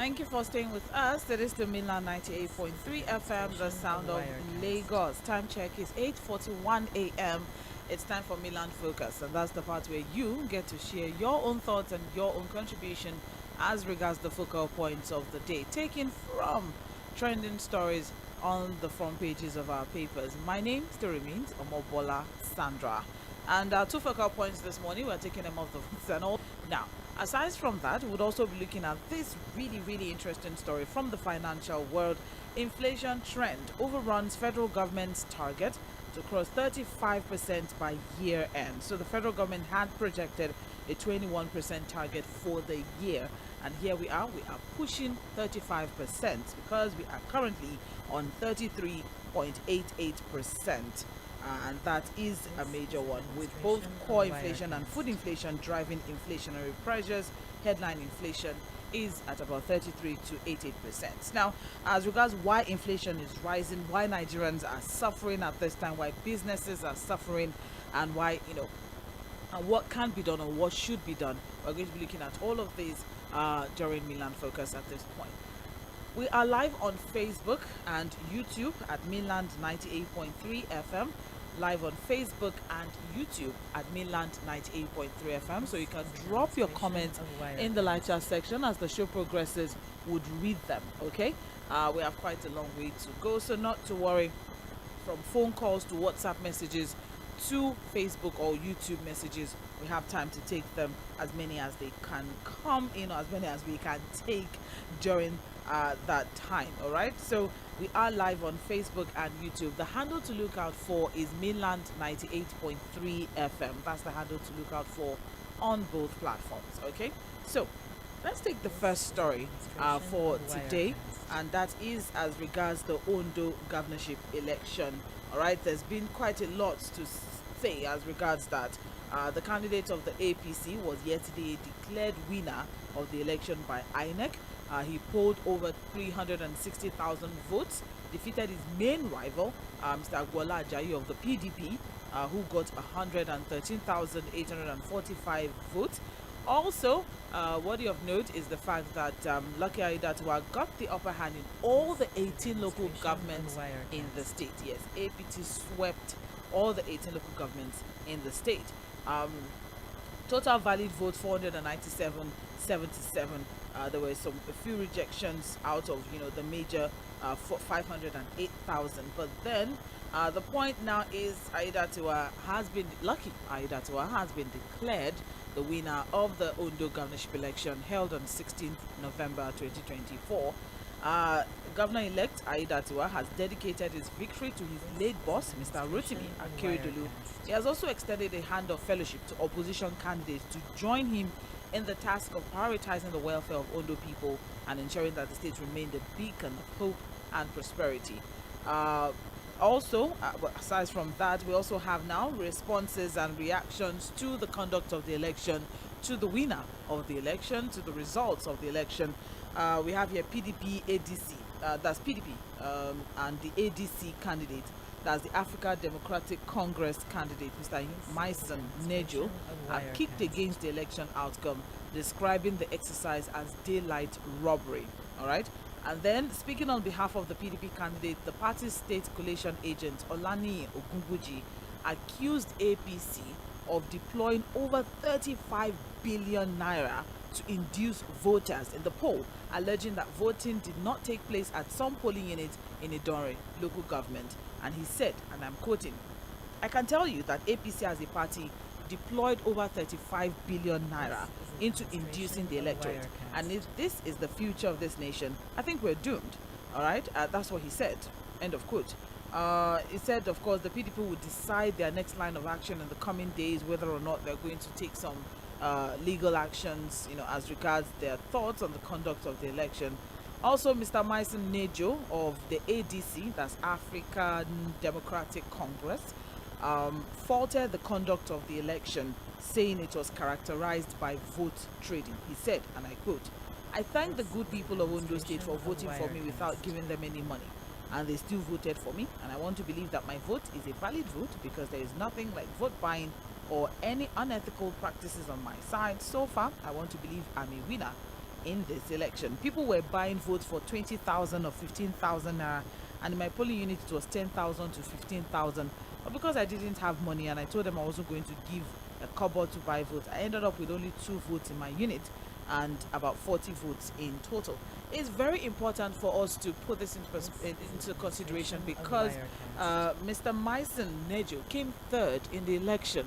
Thank you for staying with us. It is the Milan 98.3 FM, the sound of Lagos. Time check is 8:41 a.m. It's time for Milan Focus, and that's the part where you get to share your own thoughts and your own contribution as regards the focal points of the day, taken from trending stories on the front pages of our papers. My name still remains Omobola Sandra. And our two focal points this morning, we're taking them off the and all. Now, aside from that, we would also be looking at this really interesting story from the financial world. Inflation trend overruns federal government's target to cross 35% by year end. So the federal government had projected a 21% target for the year. And here we are pushing 35% because we are currently on 33.88%. And that is a major one, with both core inflation and food inflation driving inflationary pressures. Headline inflation is at about 33 to 88%. Now, as regards why inflation is rising, why Nigerians are suffering at this time, why businesses are suffering, and why, and what can be done or what should be done, we're going to be looking at all of these during Milan Focus at this point. We are live on Facebook and YouTube at Milan 98.3 FM. Live on Facebook and YouTube at Milan 98.3 FM. So you can drop your comments in the live chat section. As the show progresses, would read them. Okay, we have quite a long way to go, so not to worry. From phone calls to WhatsApp messages to Facebook or YouTube messages, we have time to take them, as many as they can come in, or as many as we can take during that time. All right, so we are live on Facebook and YouTube. The handle to look out for is Milan 98.3 FM. That's the handle to look out for on both platforms. Okay, so let's take the first story for today, and that is as regards the Ondo governorship election. All right, there's been quite a lot to say as regards that. The candidate of the APC was yesterday declared winner of the election by INEC. He polled over 360,000 votes, defeated his main rival, Mr. ʟᴏᴜ Ajayi of the PDP, who got 113,845 votes. Also, worthy of note is the fact that Lucky Aiyedatiwa got the upper hand in all the 18 local governments in the state. Yes, APT swept all the 18 local governments in the state. Total valid votes 497.77. There were a few rejections out of the major 508,000. But then the point now is Aiyedatiwa has been declared the winner of the Ondo governorship election held on 16th November 2024. Governor-elect Aiyedatiwa has dedicated his victory to his late boss, Mr. Rotimi Akeredolu. He has also extended a hand of fellowship to opposition candidates to join him in the task of prioritizing the welfare of Ondo people and ensuring that the state remained a beacon of hope and prosperity. Also, aside from that, we also have now responses and reactions to the conduct of the election, to the winner of the election, to the results of the election. We have here PDP ADC, that's PDP, and the ADC candidate, that's the Africa Democratic Congress candidate, Mr. Mgsmåɪ kicked against the election outcome, describing the exercise as daylight robbery. All right. And then, speaking on behalf of the PDP candidate, the party's state collation agent, Olani Ogunwuji, accused APC of deploying over 35 billion naira to induce voters in the poll, alleging that voting did not take place at some polling units in Idore local government. And he said, and I'm quoting, "I can tell you that APC as a party deployed over 35 billion naira into inducing the electorate. And if this is the future of this nation, I think we're doomed." All right, that's what he said. End of quote. He said, of course, the PDP would decide their next line of action in the coming days, whether or not they're going to take some legal actions, as regards their thoughts on the conduct of the election. Also, Mr. Mgsmåɪ of the ADC, that's African Democratic Congress, faulted the conduct of the election, saying it was characterized by vote trading. He said, and I quote, "I thank the good people of Ondo State for voting for me without giving them any money. And they still voted for me. And I want to believe that my vote is a valid vote because there is nothing like vote buying or any unethical practices on my side. So far, I want to believe I'm a winner." in this election. People were buying votes for 20,000 or 15,000 naira, and in my polling unit it was 10,000 to 15,000. But because I didn't have money and I told them I wasn't going to give a cupboard to buy votes, I ended up with only 2 votes in my unit and about 40 votes in total. It's very important for us to put this into consideration because Mr. Mgsmåɪ came third in the election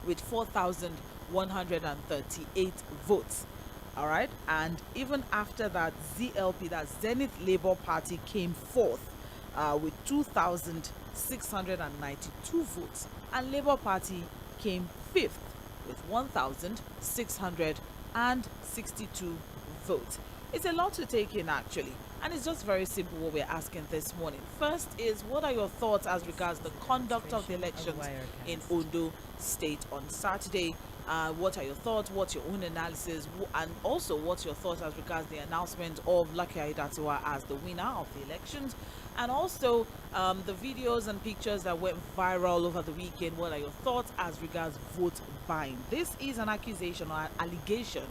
with 4,138 votes. All right, and even after that, ZLP, that Zenith Labour Party, came fourth with 2,692 votes, and Labour Party came fifth with 1,662 votes. It's a lot to take in actually, and it's just very simple what we're asking this morning. First is, what are your thoughts as regards the conduct of the elections in Ondo State on Saturday? What are your thoughts? What's your own analysis? And also, what's your thoughts as regards the announcement of Lɪධᴇ Aiyedatiwa as the winner of the elections? And also, the videos and pictures that went viral over the weekend. What are your thoughts as regards vote buying? This is an accusation or an allegation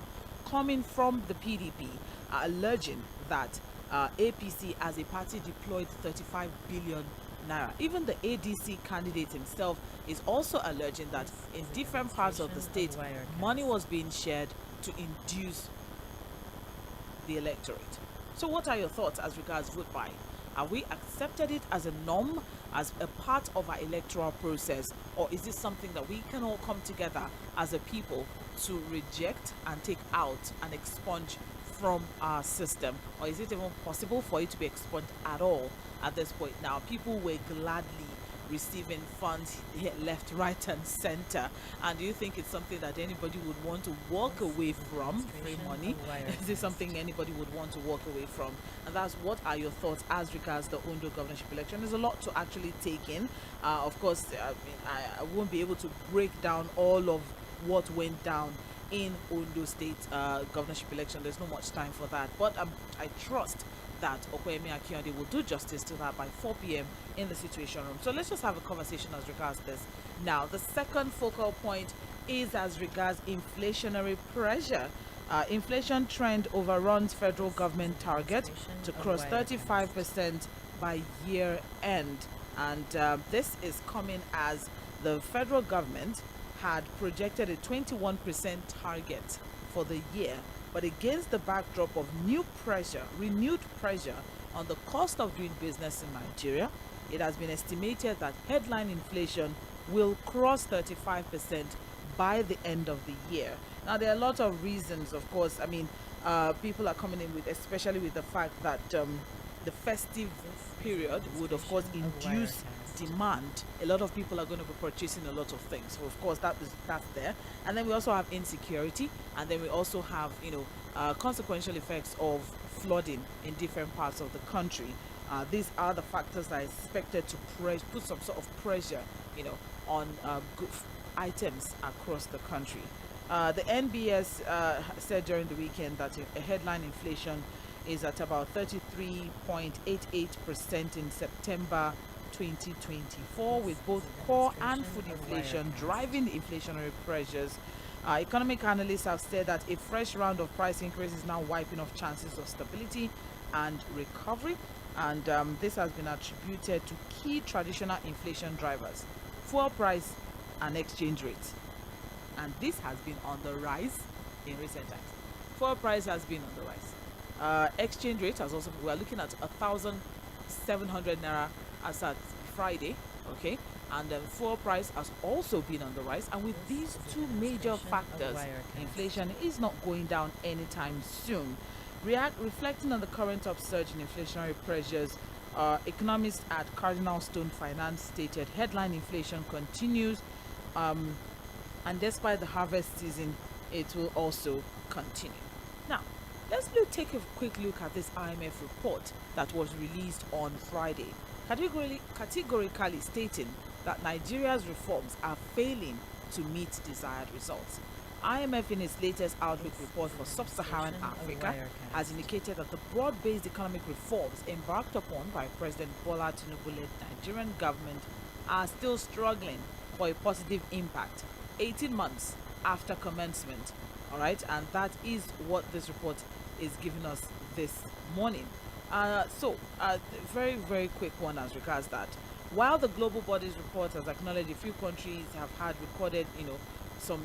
coming from the PDP, alleging that APC as a party deployed 35 billion naira. Even the ADC candidate himself is also alleging that in different parts of the state, money was being shared to induce the electorate. So what are your thoughts as regards vote buying? Are we accepted it as a norm, as a part of our electoral process, or is this something that we can all come together as a people to reject and take out and expunge from our system? Or is it even possible for it to be expunged at all at this point? Now, people were gladly receiving funds here, left, right and center, and do you think it's something that anybody would want to walk away from? Free money? Is it something anybody would want to walk away from? And that's what are your thoughts as regards the Ondo governorship election. There's a lot to actually take in. Of course, I won't be able to break down all of what went down in Ondo State governorship election. There's not much time for that, but I trust that Okwemi Akionde will do justice to that by 4 p.m. in the Situation Room. So let's just have a conversation as regards this. Now, the second focal point is as regards inflationary pressure. Inflation trend overruns federal government target to cross 35% by year end. And this is coming as the federal government had projected a 21% target for the year, but against the backdrop of renewed pressure on the cost of doing business in Nigeria, it has been estimated that headline inflation will cross 35% by the end of the year. Now, there are a lot of reasons, of course. I mean, people are coming in with, especially with the fact that the festive period would, of course, induce demand. A lot of people are going to be purchasing a lot of things, so of course that's there. And then we also have insecurity, and then we also have consequential effects of flooding in different parts of the country. These are the factors that are expected to put some sort of pressure on items across the country. The NBS said during the weekend that a headline inflation is at about 33.88% in September 2024, with both core and food inflation driving the inflationary pressures. Economic analysts have said that a fresh round of price increase is now wiping off chances of stability and recovery, and this has been attributed to key traditional inflation drivers: fuel price and exchange rates. And this has been on the rise in recent times. Fuel price has been on the rise. Exchange rate has also, we are looking at 1,700 naira as at Friday, okay, and fuel price has also been on the rise. And with these two major factors, inflation is not going down anytime soon. Reflecting on the current upsurge in inflationary pressures, economists at Cardinal Stone Finance stated headline inflation continues, and despite the harvest season, it will also continue. Now, let's take a quick look at this IMF report that was released on Friday, categorically stating that Nigeria's reforms are failing to meet desired results. IMF, in its latest outlook report for sub-Saharan Africa, has indicated that the broad-based economic reforms embarked upon by President Bola Tinubu-led Nigerian government are still struggling for a positive impact 18 months after commencement All right, and that is what this report is giving us this morning. Very, very quick one as regards that. While the global bodies report has acknowledged a few countries have had recorded, some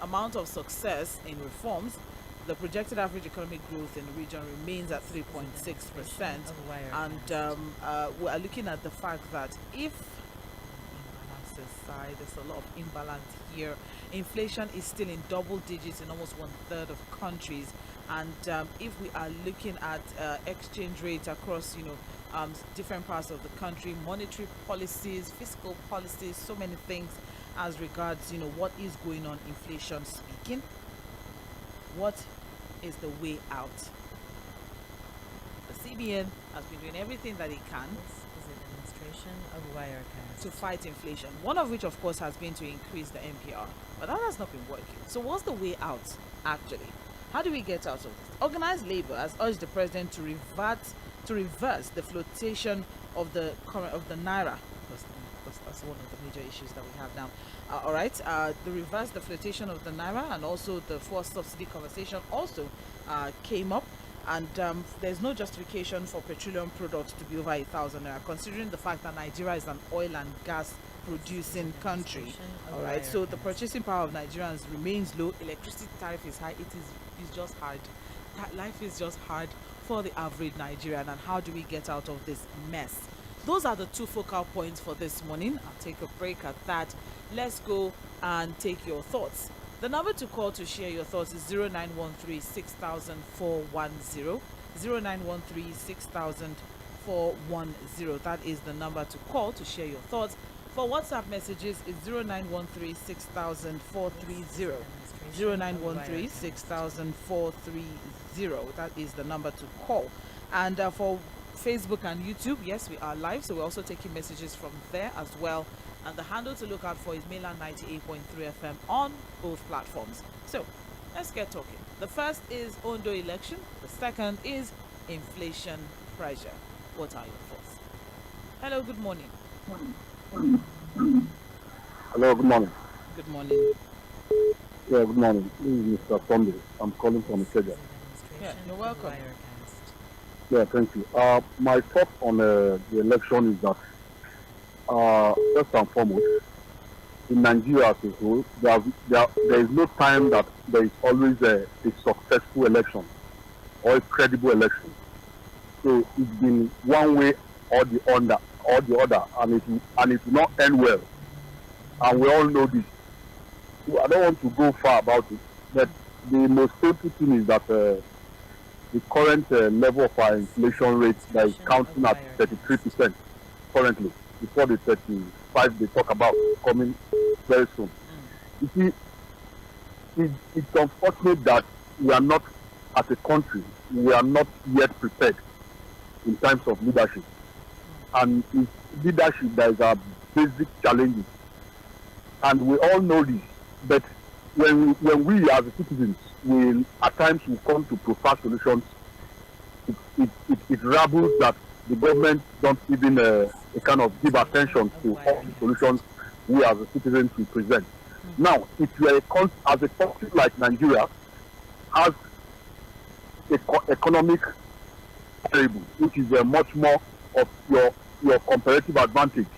amount of success in reforms, the projected average economic growth in the region remains at 3.6%. And we are looking at the fact that if there's a lot of imbalance here. Inflation is still in double digits in almost 1/3 of countries, and if we are looking at exchange rates across different parts of the country, monetary policies, fiscal policies, so many things as regards what is going on, inflation speaking, what is the way out? The CBN has been doing everything that it can to fight inflation, one of which of course has been to increase the NPR, but that has not been working. So what's the way out actually? How do we get out of this? Organized labor has urged the president to reverse the flotation of the naira, because that's one of the major issues that we have now. All right, the reverse the flotation of the naira, and also the forced subsidy conversation also came up. And there's no justification for petroleum products to be over 1,000 naira, considering the fact that Nigeria is an oil and gas producing country. All right, so the purchasing power of Nigerians remains low. Electricity tariff is high. It's just hard. Life is just hard for the average Nigerian. And how do we get out of this mess? Those are the two focal points for this morning. I'll take a break at that. Let's go and take your thoughts. The number to call to share your thoughts is 0913 60410. 0913 60410. That is the number to call to share your thoughts. For WhatsApp messages, is 0913 60430. 0913 60430. That is the number to call. And for Facebook and YouTube, yes, we are live, so we're also taking messages from there as well. And the handle to look out for is Mainland 98.3 FM on both platforms. So let's get talking. The first is Ondo election. The second is inflation pressure. What are your thoughts? Hello, good morning. Hello, good morning. Good morning. Yeah, good morning. This is Mr. Sunday. I'm calling from Ikeja. Yeah, you're welcome. Yeah, thank you. My thought on the election is that first and foremost, in Nigeria as a whole, there is no time that there is always a successful election or a credible election. So it's been one way or the other, and it will not end well. And we all know this. So I don't want to go far about it, but the most painful thing is that the current level of our inflation rate that is counting at 33% currently. Before the 35 they talk about coming very soon. You see, it's unfortunate that we are not, as a country, we are not yet prepared in terms of leadership. And it's leadership that is our basic challenges. And we all know this. But when we as citizens will at times will come to prefer solutions, it rabbles that the government don't even kind of give attention to all the solutions we as a citizens will present. Now, if you are as a country like Nigeria has economic variable, which is much more of your comparative advantage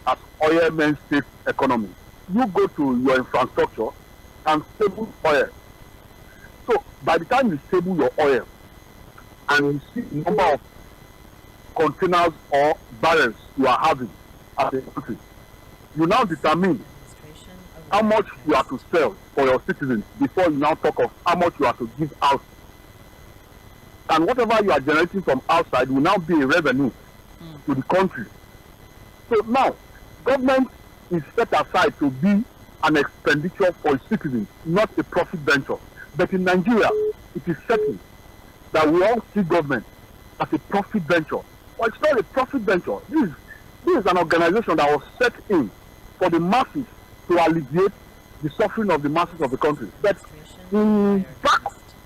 as oil mainstay economy, you go to your infrastructure and stable oil. So by the time you stable your oil and you see the number of containers or barrels you are having as a country, you now determine how much you have to sell for your citizens before you now talk of how much you have to give out. And whatever you are generating from outside will now be a revenue to the country. So now, government is set aside to be an expenditure for its citizens, not a profit venture. But in Nigeria, it is certain that we all see government as a profit venture. Well, it's not a profit venture. This is an organization that was set in for the masses to alleviate the suffering of the masses of the country. But back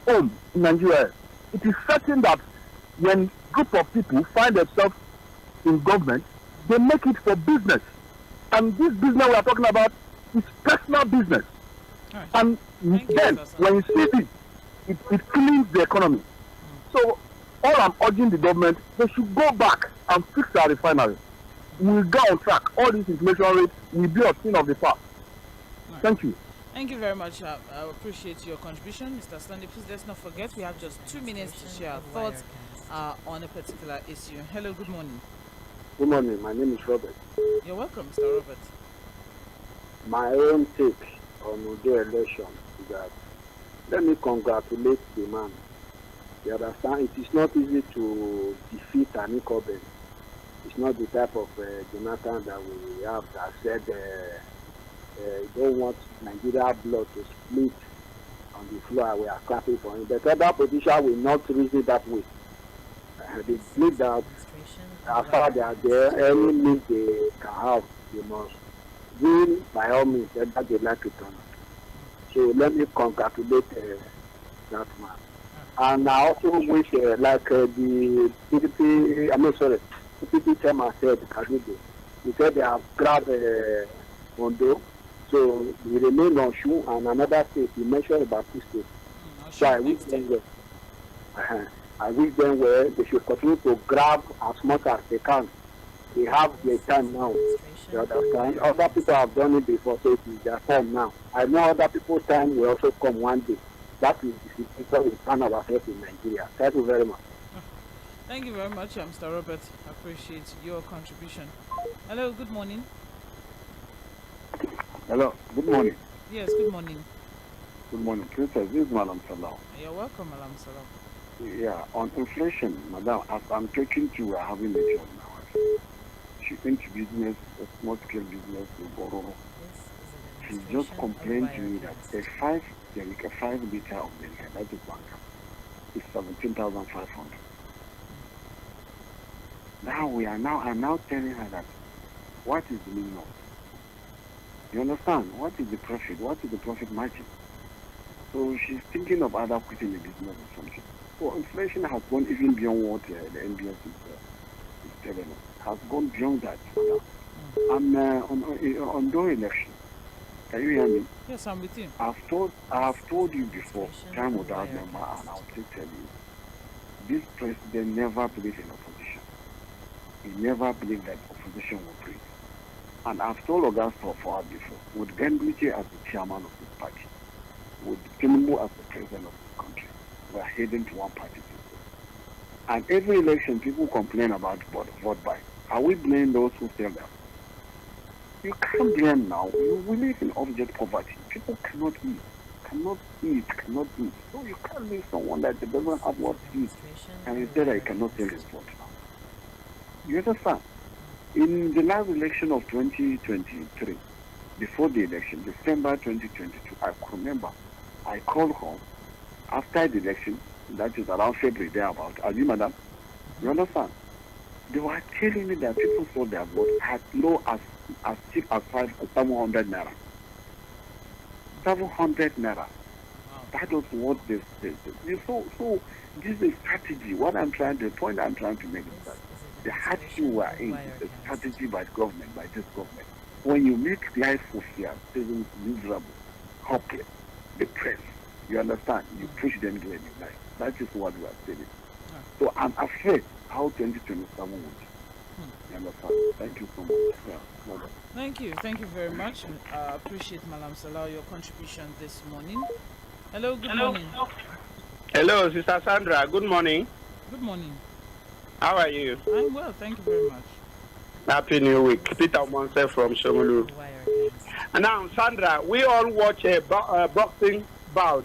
home in Nigeria, it is certain that when a group of people find themselves in government, they make it for business. And this business we are talking about is personal business. Right. And Thank you, then, Mr. Sandi. when you see this, it cleans the economy. So, all I'm urging the government, they should go back and fix our refinery. We'll go on track. All this inflation rate will be a thing of the past. Right. Thank you. Thank you very much. I appreciate your contribution, Mr. Stanley. Please let's not forget we have just 2 minutes to share our thoughts on a particular issue. Hello, good morning. Good morning. My name is Robert. You're welcome, Mr. Robert. My own take on the election is that let me congratulate the man. You understand? It is not easy to defeat an incumbent. It's not the type of Jonathan that we have that said don't want Nigeria blood to split on the floor. We are clapping for him. But other politicians will not reason that way. They believe that as far as they are there, any means they can have, they must win by all means, whether they like it or not. So let me congratulate that man. And I also wish, like the PDP, the PDP chairman said, he said they have grabbed Ondo, so he remained on shoe and another state. He mentioned about 2 states. So I wish them well. I wish them well. They should continue to grab as much as they can. They have their time now. You understand? Other people have done it before, so it is their time now. I know other people's time will also come one day. That is the situation we find ourselves in Nigeria. Thank you very much. Thank you very much, Mr. Robert. I appreciate your contribution. Hello, good morning. Hello, good morning. Yes, good morning. Good morning, Princess. This is Madam Salah. You're welcome, Malam Salam. Yeah, on inflation, Madam, as I'm talking to, we're having a job now. She went to business, a small scale business in Bororo. She just complained to me that a 5 liter of milk, that is bank, is 17,500. I'm now telling her that what is the minimum? You understand? What is the profit? What is the profit margin? So she's thinking of either quitting the business or something. So inflation has gone even beyond what the NBS is telling us. Has gone beyond that. And on the election, can you hear me? Yes, I'm with you. I have told you before, time without number, and I'll still tell you, this president never believed in opposition. He never believed that opposition would break. And I've told Augusto for us before, with Gendouche as the chairman of this party, with Tinubu as the president of this country, we are heading to one party system. And every election, people complain about vote buy. Are we blaming those who sell them? You can't blame now. We live in object poverty. People cannot eat. So you can't leave someone that doesn't have what to eat and you say that he cannot sell his vote now. You understand? In the last election of 2023, before the election, December 2022, I could remember, I called home after the election, that is around February, thereabout. Are you, madam? You understand? They were telling me that people sold their vote as low as cheap as 700 naira. 700 naira. That was what they said. So this is a strategy. The point I'm trying to make is that the hardship we are in is a strategy by government, by this government. When you make life for fear, citizens miserable, hopeless, depressed, you understand, you push them to any life. That is what we are saying. So I'm afraid how 2027 will be. You understand? Thank you so much. Yeah. Thank you very much. I appreciate Malam Salah, your contribution this morning. Hello, good morning. Hello, Sister Sandra. Good morning. Good morning. How are you? I'm well, thank you very much. Happy New Week. Peter Monse from Shomolu. And now, Sandra, we all watch a boxing bout.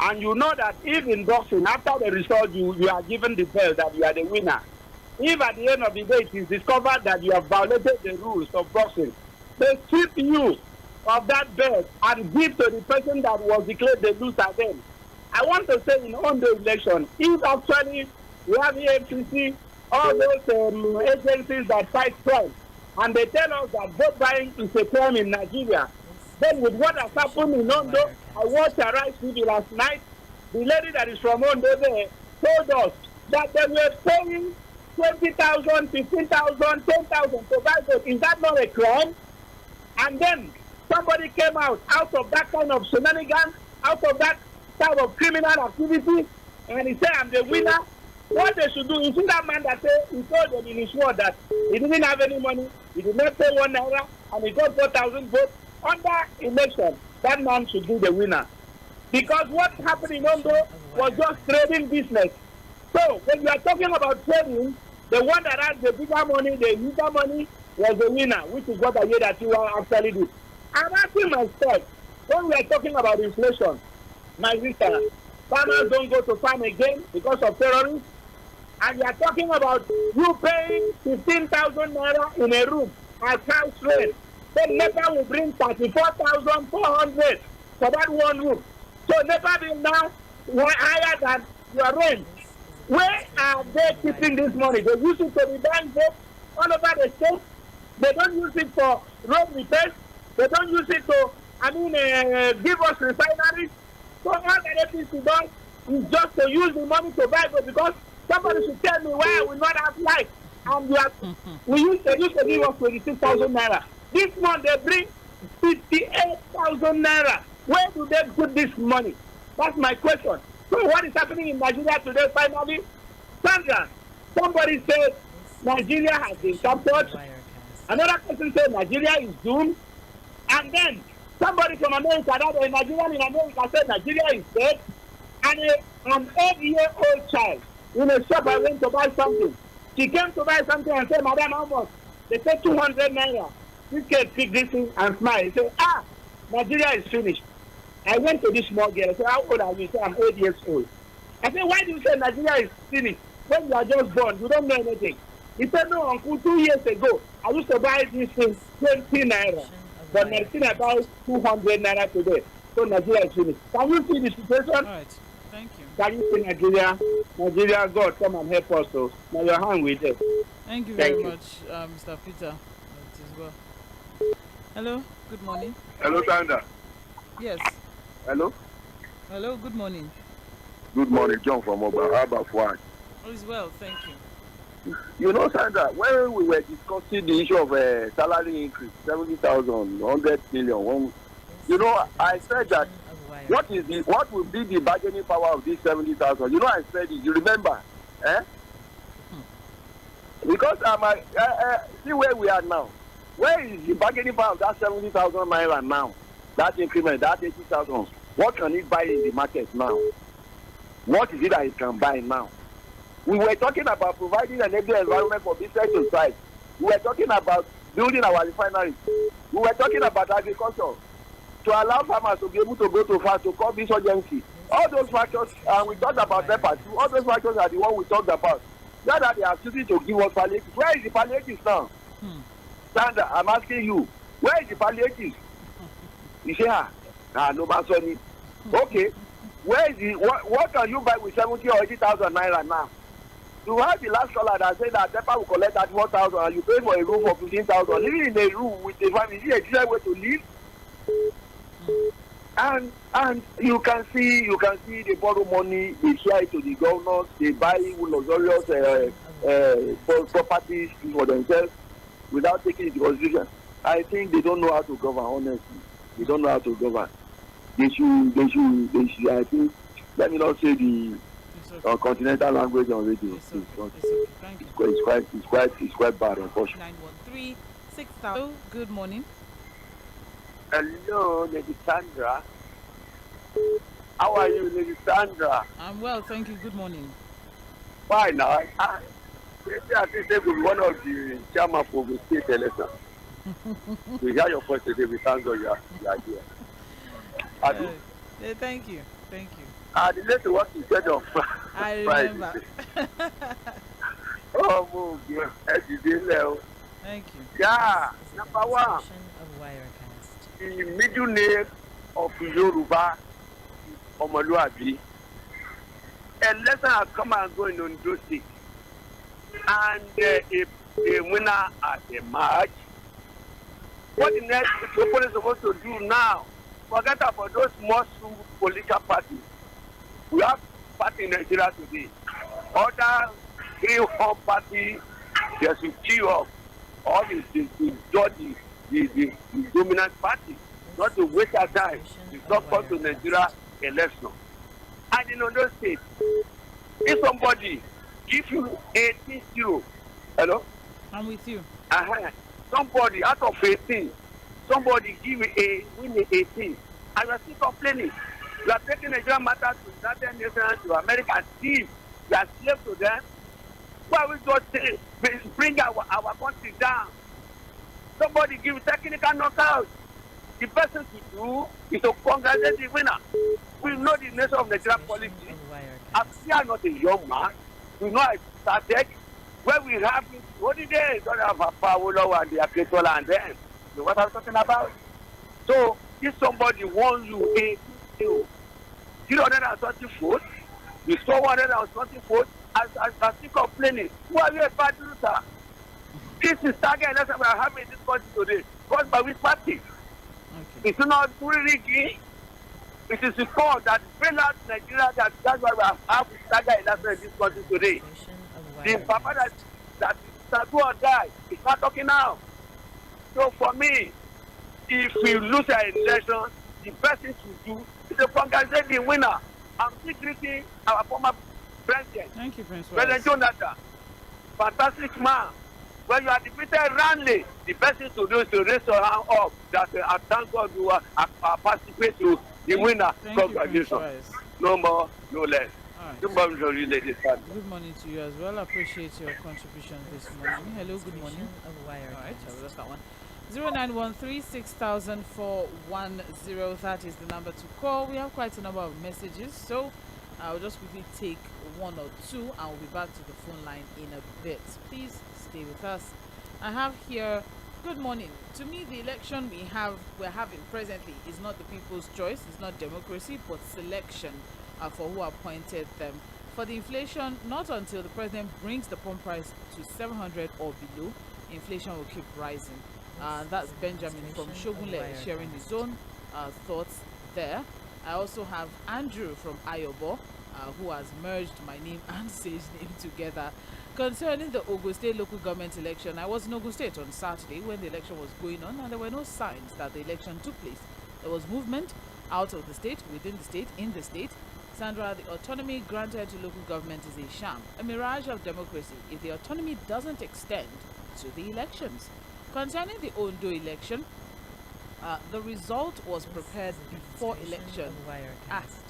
And you know that if in boxing, after the result, you are given the belt that you are the winner. If at the end of the day it is discovered that you have violated the rules of boxing, they strip you of that belt and give to the person that was declared the loser then. I want to say in on the election, if actually we have EFCC, all those agencies that fight crime, and they tell us that vote buying is a crime in Nigeria, then with what has happened in Ondo, I watched a Rice TV last night. The lady that is from Ondo there told us that they were paying 20,000, 15,000, 10,000 to buy vote. Is that not a crime? And then somebody came out of that kind of shenanigans, out of that type of criminal activity, and he said, I'm the winner. What they should do, you see that man that said, he told them in his word that he didn't have any money, he did not pay 1 naira, and he got 4,000 votes. Under election, that man should be the winner. Because what happened in Ondo was just trading business. So, when you are talking about trading, the one that has the bigger money, the huger money, was the winner, which is what I hear that you are actually do. I'm asking myself, when we are talking about inflation, my sister, farmers don't go to farm again because of terrorists, and you are talking about you paying 15,000 naira in a room as house rent. Then NEPA will bring 34,400 for that one room. So NEPA bill now higher than your rent. Where are they keeping this money? They use it to be buying votes all over the state. They don't use it for road repairs. They don't use it to, give us refineries. So all the APC does is just to use the money to buy votes, because somebody should tell me why I will not have life. And they used to give us 26,000 naira. This month they bring 58,000 naira. Where do they put this money? That's my question. So what is happening in Nigeria today finally? Sandra, somebody said Nigeria has been captured. Another person said Nigeria is doomed. And then somebody from America, a Nigerian in America, said Nigeria is dead. And an 8-year-old child in a shop I went to buy something. She came to buy something and said, Madam, how much? They said 200 naira. This kid picked this thing and smiled. He said, Nigeria is finished. I went to this small girl. I said, how old are you? He said, I'm 8 years old. I said, why do you say Nigeria is finished? When you are just born, you don't know anything. He said, no, uncle, 2 years ago, I used to buy this thing 20 naira. But Nigeria buys 200 naira today. So Nigeria is finished. Can you see the situation? All right. Thank you. Can you see Nigeria, God, come and help us. So now your hand with it. Thank you very much, Mr. Peter. As well. Hello, good morning. Hello, Sandra. Yes. Hello. Hello, good morning. Good morning, John from Fᴜᴜ. All is well, thank you. You know, Sandra, when we were discussing the issue of salary increase, 70,000, 100 million, you know, I said that what will be the bargaining power of this 70,000? You know, I said it. You remember? Because see where we are now. Where is the bargaining power of that 70,000 naira now? That increment, that 80,000. What can it buy in the market now? What is it that it can buy now? We were talking about providing an enabling environment for business to thrive. We were talking about building our refineries. We were talking about agriculture, to allow farmers to be able to go to farm to curb insurgency. All those factors, and we talked about NEPA too. All those factors are the one we talked about. Now that they are choosing to give us palliatives. Where is the palliatives now? Sandra, I'm asking you, where is the palliatives? You say, no money. Okay, where is the what can you buy with 70 or 80,000 naira now? You have the last caller that said that NEPA will collect 31,000 and you pay for a room for 15,000. Living in a room with a family, is it a decent way to live? And you can see they borrow money, they share it to the governors, they buy luxurious properties for themselves without taking into consideration. I think they don't know how to govern, honestly. They don't know how to govern. They should, I think, let me not say the continental language on radio. It's quite bad, unfortunately. 913-6000. Good morning. Hello, Lady Sandra. How are you, Lady Sandra? I'm well, thank you. Good morning. Fine. Now, I think they will be one of the chairman for the state election. We hear your voice today. We thank God you are here. Thank you. I relate to what you said on I remember. Oh, thank you. Yeah, number one. The middle name of Yoruba Omoluabi. Election has come and go in Ondo State. And a winner at the match. What the next people is supposed to do now? Forget about those small political parties. We have party in Nigeria today. Other 3 home parties, they should cheer up. All the dominant party. not to waste our time. We don't come to Nigeria election. And in Ondo State, if somebody give you 18-0, hello? I'm with you. Somebody out of 18, somebody give you win 18, and you are still complaining. You are taking Nigerian matter to United Nations, to America, see you are slave to them. Why we just say, bring our country down? Somebody give technical knockout. The person to do is to congratulate the winner. We know the nature of Nigerian politics. As we are not a young man, we know it started where we have it. What did they don't have a Fᴜʟᴏ and the Aketola and them? You know what I'm talking about? So if somebody wants you 330 votes, you saw 120 votes, as still complaining. Who are you a bad loser? This is target election we are having in this country today. Caused by which party? Okay. It's not rigging. It is the cause that bail out Nigeria. That's why we have target election in this country today. The papa that do or die is not talking now. So for me, if we lose an election, the best thing to do is to congratulate the winner. I'm still greeting our former president. Thank you, Prince. President Jonathan. Fantastic man. When you are defeated roundly, the best thing to do is to raise your hand up that I thank God you are participate to the winner. Congratulations. No more, no less. Right. Good morning, ladies. Good morning to you as well. I appreciate your contribution this morning. Hello, good morning. All right, so that's that one. 0913-6000-410. That is the number to call. We have quite a number of messages, so I'll just quickly take one or two and we'll be back to the phone line in a bit. Please stay with us. I have here, good morning. To me, the election we're having presently is not the people's choice, it's not democracy, but selection for who appointed them. For the inflation, not until the president brings the pump price to 700 or below, inflation will keep rising. That's Benjamin from Shogunle sharing his own thoughts there. I also have Andrew from Ayobo, who has merged my name and Say's name together. Concerning the Ogun State local government election, I was in Ogun State on Saturday when the election was going on, and there were no signs that the election took place. There was movement out of the state, within the state, in the state. Sandra, the autonomy granted to local government is a sham, a mirage of democracy if the autonomy doesn't extend to the elections. Concerning the Ondo election, the result was prepared before election. That's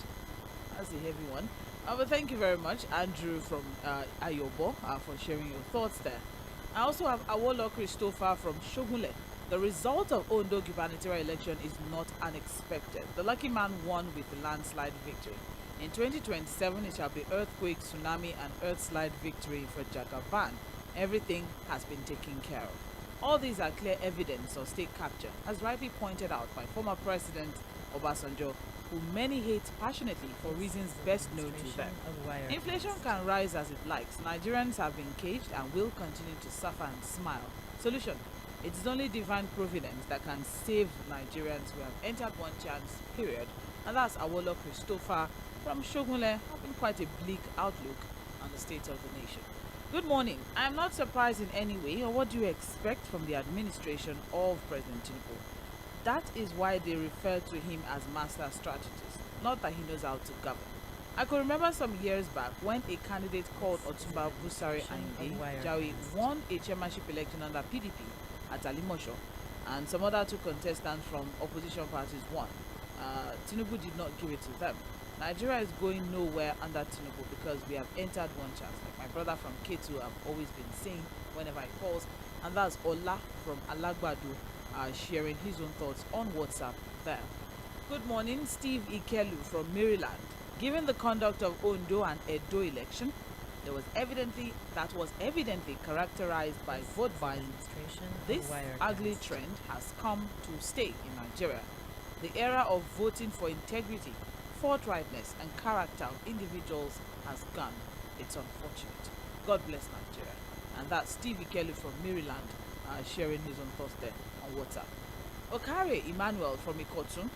a heavy one. But thank you very much, Andrew from Ayobo, for sharing your thoughts there. I also have Awolo Christopher from Shogunle. The result of Ondo gubernatorial election is not unexpected. The lucky man won with a landslide victory. In 2027, it shall be earthquake, tsunami, and earthslide victory for Jagaban. Everything has been taken care of. All these are clear evidence of state capture, as rightly pointed out by former President Obasanjo, who many hate passionately for reasons best known to them. Inflation can rise as it likes. Nigerians have been caged and will continue to suffer and smile. Solution: it is only divine providence that can save Nigerians. We have entered one chance, period. And that's Awolo Christopher from Shogunle, having quite a bleak outlook on the state of the nation. Good morning. I am not surprised in any way, or what do you expect from the administration of President Tinubu? That is why they refer to him as master strategist, not that he knows how to govern. I could remember some years back when a candidate called Otumba Busari Ayinde Jᴏɪṛ won a chairmanship election under PDP at Alimosho, and some other two contestants from opposition parties won. Tinubu did not give it to them. Nigeria is going nowhere under Tinubu because we have entered one chance. Like my brother from K2 have always been saying whenever he calls, and that's Ola from Alagbadu sharing his own thoughts on WhatsApp there. Good morning, Steve Ikelu from Maryland. Given the conduct of Ondo and Edo election, that was evidently characterized by vote violence. This ugly trend has come to stay in Nigeria. The era of voting for integrity, forthrightness, and character of individuals has gone. It's unfortunate. God bless Nigeria. And that's Steve Ikelu from Maryland sharing his own thoughts there on WhatsApp. Okare Emmanuel from Ikotu.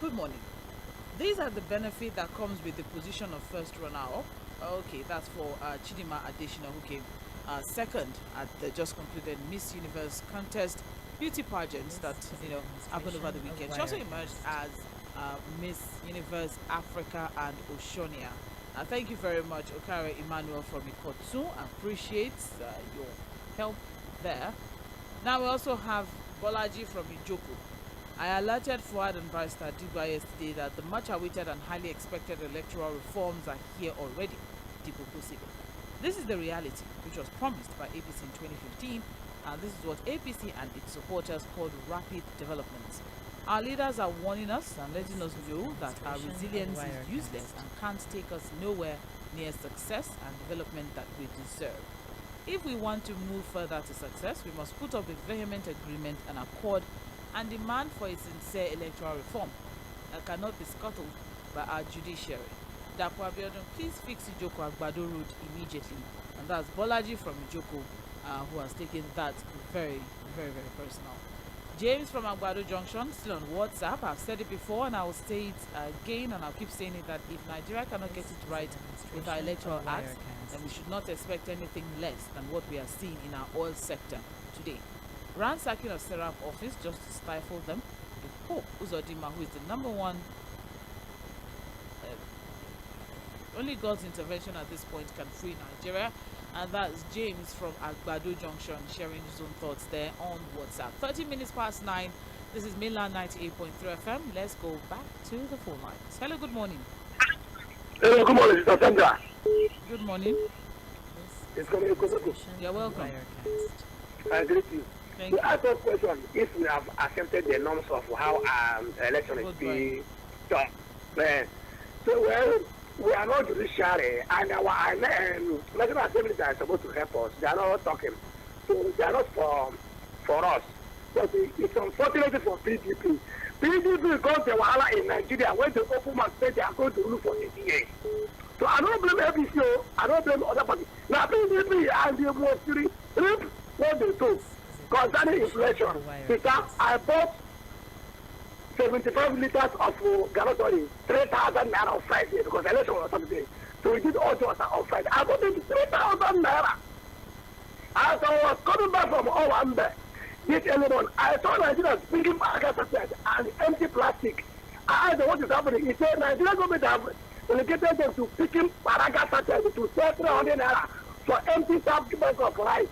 Good morning. These are the benefit that comes with the position of first runner-up. Okay, that's for Chidima Adeshina, who came second at the just concluded Miss Universe contest beauty pageants that happened over the weekend. She also emerged as Miss Universe Africa and Oceania. Thank you very much, Okare Emmanuel from Ikotsu. I appreciate your help there. Now we also have Bolaji from Ijoku. I alerted Fuad and Barrister Digba yesterday that the much awaited and highly expected electoral reforms are here already. This is the reality which was promised by APC in 2015, and this is what APC and its supporters called rapid developments. Our leaders are warning us and letting us know that our resilience is useless and can't take us nowhere near success and development that we deserve. If we want to move further to success, we must put up a vehement agreement and accord and demand for a sincere electoral reform that cannot be scuttled by our judiciary. Dapo Abiodun, please fix Ijoko Agbado Road immediately. And that's Bolaji from Ijoko who has taken that very, very, very personal. James from Agbado Junction, still on WhatsApp. I've said it before and I will say it again, and I'll keep saying it, that if Nigeria cannot get it right with our electoral acts, then we should not expect anything less than what we are seeing in our oil sector today. Ransacking of Serap office just to stifle them. We hope Uzodima, who is the number one, only God's intervention at this point can free Nigeria. And that's James from Agbado Junction sharing his own thoughts there on WhatsApp. 30 minutes past 9. This is Mainland 98.3 FM. Let's go back to the phone lines. Hello, good morning. Hello, good morning, Mr. Sandra. Good morning. It's going to be You're welcome. I greet you. Thank So you. I have a question. If we have accepted the norms of how election is being done, so well, we are not judiciary, and our national assembly are supposed to help us. They are not talking, so they are not for us. But it's unfortunate for PDP. PDP got the wahala in Nigeria when the open man said they are going to rule for 80 years. So I don't blame APC, I don't blame other parties. Now PDP and the most reap what they do concerning inflation. Because I bought 75 liters of gasoline, 3,000 naira on Friday because election was Saturday. So we did all jobs on Friday. I bought it 3,000 naira. As I was coming back from Owambe this early on, I saw Nigerians bringing Madagascar and empty plastic. I asked them what is happening. He said Nigerian government have delegated them to picking Madagascar to sell 300 naira for empty bags of rice.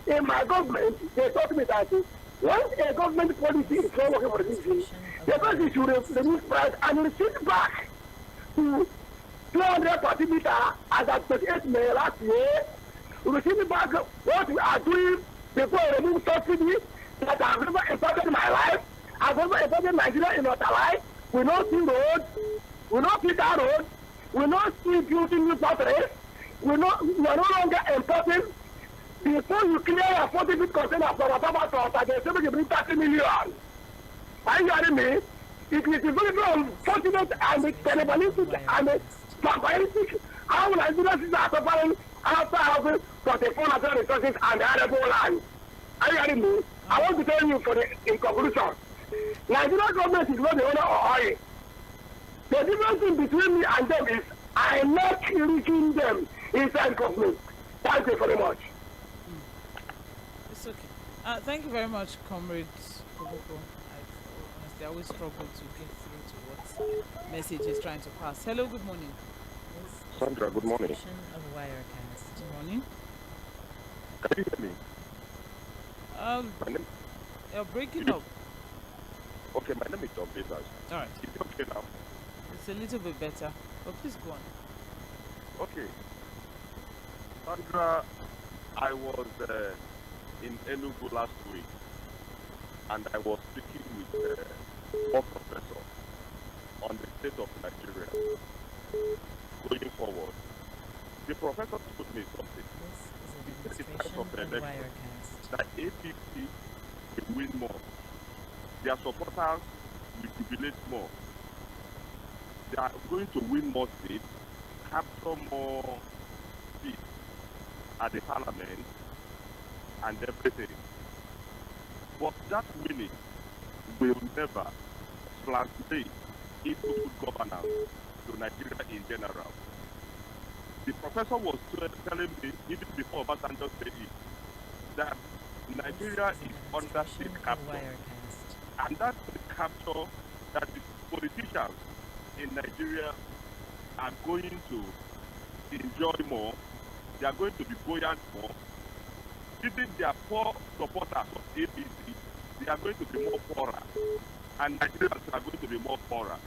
In my government, they told me that once a government policy is not working for the city, the person should reduce price and receive back to 200 per meter as at 38 May last year. Receive back what we are doing before I remove subsidy that I have never imported in my life. I have never imported Nigeria in our life. We don't see roads, we don't see that road, we don't see building new factories, we are no longer importing. Before you clear your 40 feet container from a farmer to they say you bring 30 million. Are you hearing me? It is very unfortunate and cannibalistic and barbaristic how Nigerians are suffering after having 44 natural resources and arable land. Are you hearing me? I want to tell you in conclusion, Nigerian government is not the owner of oil. The difference in between me and them is I like reaching them inside government. Thank you very much. It's okay. Thank you very much, Comrade Koboko. I always struggle to get through to what message is trying to pass. Hello, good morning. Sandra, good morning. Good morning. Can you hear me? My name? You're breaking up. Okay, my name is John Peters. All right. Is it okay now? It's a little bit better, but please go on. Okay. Sandra, I was in Enugu last week, and I was speaking with one professor on the state of Nigeria going forward. The professor told me something. He said it's time of the election that APC will win more. Their supporters will jubilate more. They are going to win more seats, capture more seats at the parliament and everything. But that winning will never translate into good governance to Nigeria in general. The professor was telling me, even before Obasanjo said it, that Nigeria is under state capture. And that's the capture that the politicians in Nigeria are going to enjoy more. They are going to be buoyant more. Even their poor supporters of APC, they are going to be more poorer. And Nigerians are going to be more poorer.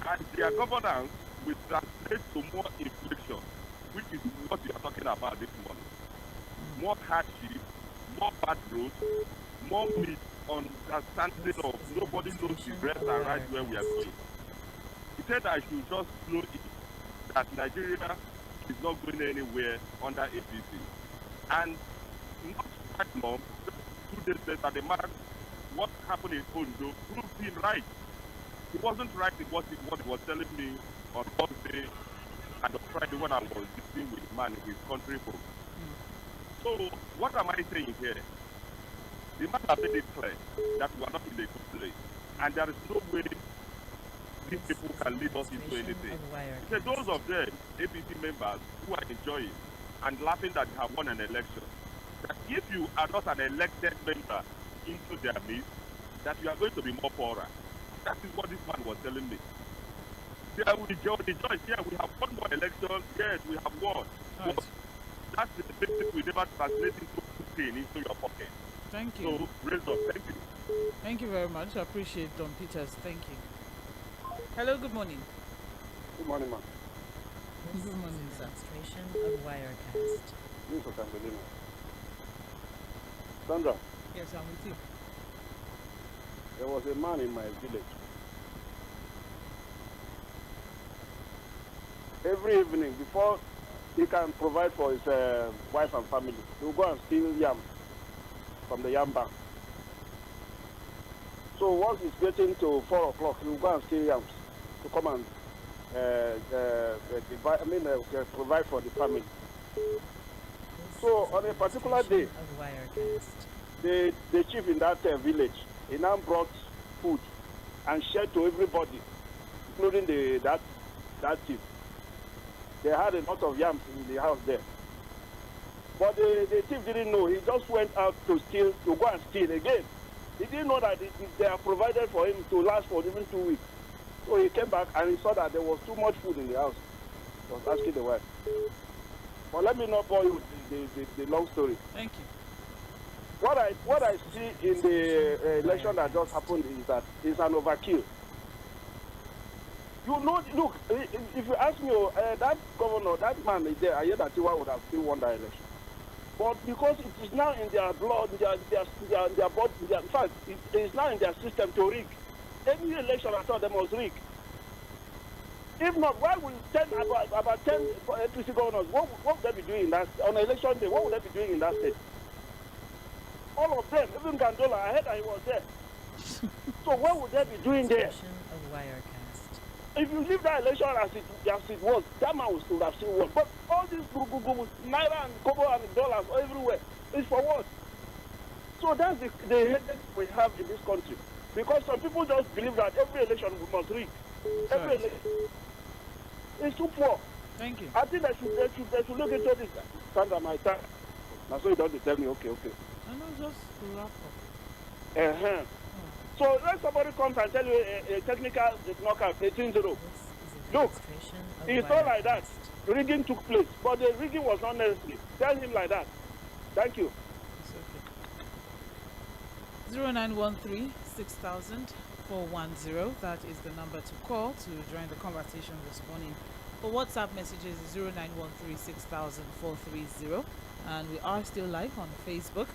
And their governance will translate to more inflation, which is what we are talking about this morning. More hardship, more bad roads, more misunderstanding of nobody knows the rest and right where we are going. He said I should just know it, that Nigeria is not going anywhere under APC. And not quite long, 2 days later, the man, what happened in Ondo proved him right. He wasn't right in what he was telling me on Thursday and on Friday when I was visiting with the man in his country home. So, what am I saying here? The man has made it clear that we are not in a good place. And there is no way these people can lead us into anything. He said those of them, APC members, who are enjoying and laughing that they have won an election, that if you are not an elected member into their midst, that you are going to be more poorer. That is what this man was telling me. There will rejoice. Yeah, we have won more elections. Yes, we have won. Right. But that's the basic we never translate into your pocket. Thank you. So, raise up. Thank you. Thank you very much. I appreciate Don Peters. Thank you. Hello, good morning. Good morning, ma'am. Good morning, sir. Demonstration of Wirecast. This is Angelina. Sandra, Yes, I'm with you. there was a man in my village. Every evening, before he can provide for his wife and family, he will go and steal yam from the yam bank. So once it's getting to 4 o'clock, he will go and steal yams to come and provide for the family. So on a particular day, Of Wirecast. the chief in that village, he now brought food and shared to everybody, including that chief. They had a lot of yams in the house there. But the chief didn't know. He just went out to go and steal again. He didn't know that they are provided for him to last for even 2 weeks. So he came back and he saw that there was too much food in the house. He was asking the wife. But let me not bore you with the long story. Thank you. What I see in the election that just happened is that it's an overkill. You know, look, if you ask me, that governor, that man is there, I hear that Tiwa would have still won that election. But because it is now in their blood, their body, in fact, it is now in their system to rig. Any election I thought they must rig. If not, why will about 10 APC governors, what would they be doing in that, on election day, what would they be doing in that state? All of them, even Gandola, I heard that he was there. So what would they be doing there? Demonstration of Wirecast. If you leave that election as it was, that man would still have still won. But all these naira and kobo and dollars everywhere is for what? So that's the headache we have in this country. Because some people just believe that every election we must rig. Every election. It's too poor. Thank you. I think they should look into this. Sandra, my time. Now so you don't tell me, okay. I know, just to wrap up. So when somebody comes and tell you a technical knockout, 18-0. Look, it's not like that. Rigging took place, but the rigging was not necessary. Tell him like that. Thank you. It's okay. 0913 6000 410. That is the number to call to join the conversation this morning. For WhatsApp messages, 0913 6000 430. And we are still live on Facebook.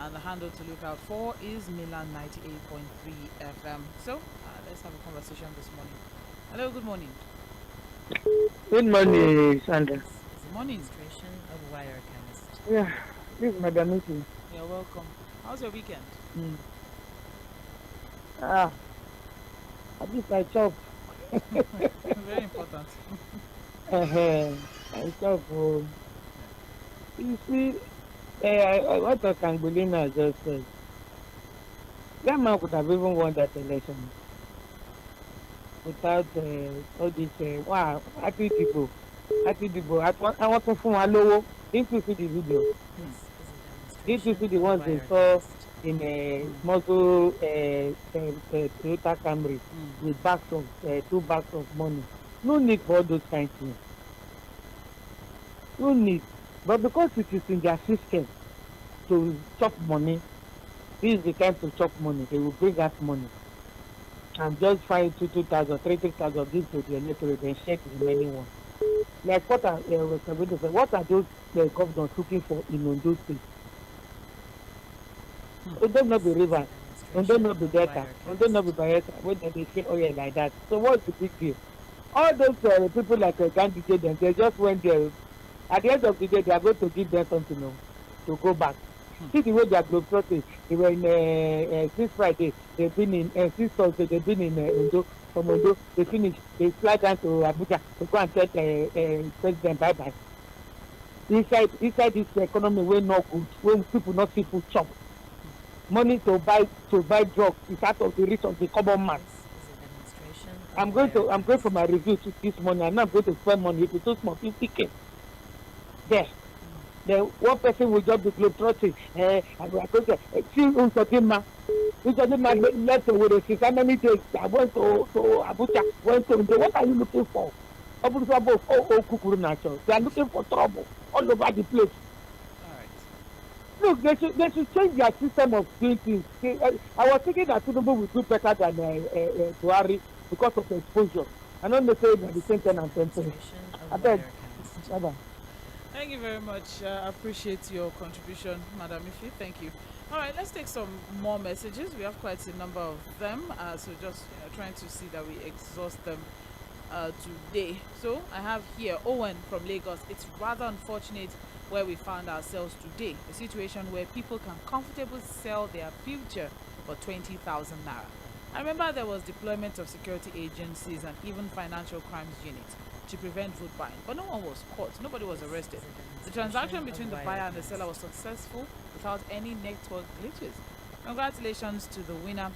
And the handle to look out for is Milan 98.3 FM. So let's have a conversation this morning. Hello, good morning. Good morning, Sandra. Good morning. Demonstration of Wirecast. Yeah, this is Madam Miki. You're welcome. How's your weekend? At least I chop. Very important. I chop. You see, what Kangolina just said, that man could have even won that election without all this. Wow, happy people. I want to Fᴜᴜ. Didn't you see the video? Did you see the ones they saw in a muscle Toyota Camry with bags of 2 bags of money? No need for all those kinds of things. No need. But because it is in their system to chop money, this is the time to chop money. They will bring us money and just find 2,000, 3,000, give to the electorate and share the remaining one. Like what are those governors looking for in Ondo State? Ondo not be river, Ondo not be delta, Ondo not be Bayelsa, when they say oil like that. So what's the big deal? All those people like candidates, they just went there. At the end of the day, they are going to give them something to go back. See the way they are globetrotting. They were in since Friday. They've been in since Thursday. They've been in Ondo. From Ondo, they finished. They fly down to Abuja to go and tell President bye bye. Inside this economy, we're not good. When people not see food chop, money to buy drugs is out of the reach of the common man. I'm going for my review this morning. I'm not going to spend money. If it's too small, 50K. There. Then one person will just be globetrotting. I'm going to see Ūsodimma left with us. How many days? I went to Abuja, went to Ondo. What are you looking for? They are looking for trouble all over the place. Look, they should change their system of doing things. I was thinking that Tinubu will do better than Buhari because of exposure. I don't know say at the same time and 10 things. I beg. Bye-bye. Thank you very much. I appreciate your contribution, Madam Ife. Thank you. All right, let's take some more messages. We have quite a number of them, so just trying to see that we exhaust them today. So I have here Owen from Lagos. It's rather unfortunate where we found ourselves today, a situation where people can comfortably sell their future for 20,000 naira. I remember there was deployment of security agencies and even financial crimes units to prevent vote buying, but no one was caught, nobody was arrested. The transaction between the buyer and the seller was successful without any network glitches. Congratulations to the winner,